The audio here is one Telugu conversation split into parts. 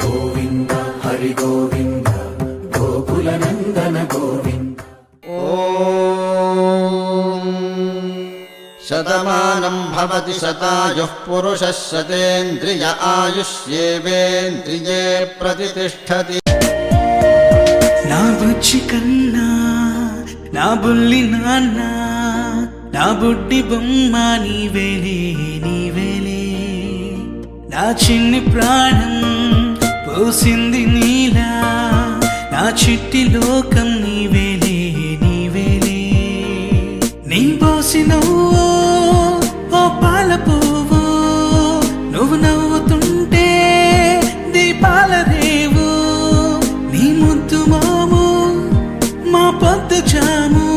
గోవింద హరి గోవింద గోకుల నందన గోవింద. శతమానం భవతి శతాయుః పురుషः శతేంద్రియ ఆయుష్యేవేంద్రియే ప్రతిష్ఠతి. నా బుజ్జి కన్నా నా బుల్లి నాన్న నా బుడ్డి బొమ్మ నీవేలే నీవేలే. నా చిన్ని ప్రాణం పోసింది నీలా నా చిట్టి లోకం నీవేలే నీవేలే. నీ పోసినవో ఓ పాల పువ్వు నువ్వు నవ్వుతుంటే దీపాల రేవు. నీ ముద్దు మాము మా పొద్దు జాము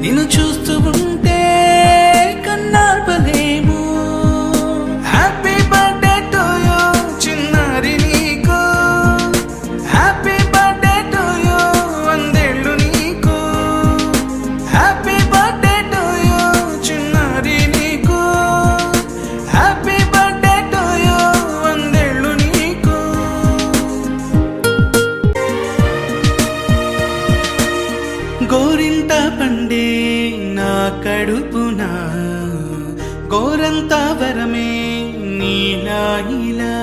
నిన్ను చూస్తూ ఉంటే కన్నార్పలేము. హ్యాపీ బర్త్డే టు యూ చిన్నారి నీకు, హ్యాపీ బర్త్డే టు యూ వందేళ్ళు నీకు, హ్యాపీ బర్త్డే టు యూ చిన్నారి నీకు, హ్యాపీ బర్త్డే టు యూ వందేళ్ళు నీకు. గోరింట పండే నా కడుపున గోరంత వరమే నీలా నీలా.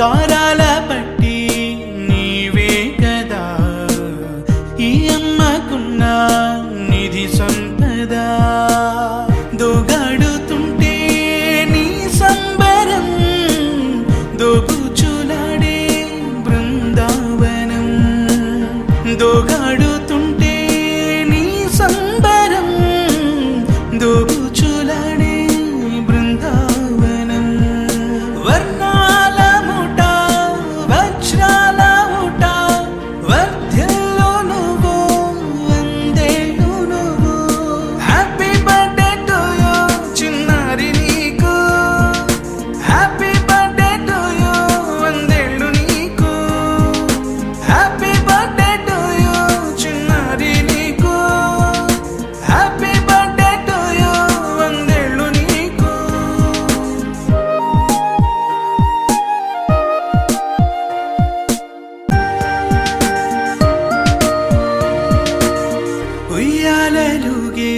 గారాల పట్టి నీవే కదా ఈ అమ్మకున్న నిధి సంపద. దోగాడుతుంటే నీ సంబరం దోబుచులాడే బృందావనం. దోగాడుతుంటే నీ సంబరం దోబుచులాడే బృందావనం. వర్ణాల ముఠ వజ్రాల ముఠ వర్ధిల్లు నువ్వు వందేళ్ళు నువ్వు. హ్యాపీ బర్త్డే టు యూ చిన్నారి నీకు, హ్యాపీ బర్త్డే టు యూ వందేళ్ళు నీకు, హ్యాపీ బర్త్డే టు యూ చిన్నారి నీకు, హ్యాపీ బర్త్డే టు యూ వందేళ్ళు నీకు. ఉయ్యాలలుగే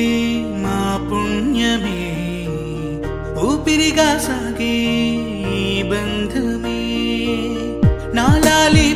మా పుణ్యమే ఊపిరిగా సాగే ఈ బంధమే. నాలాలి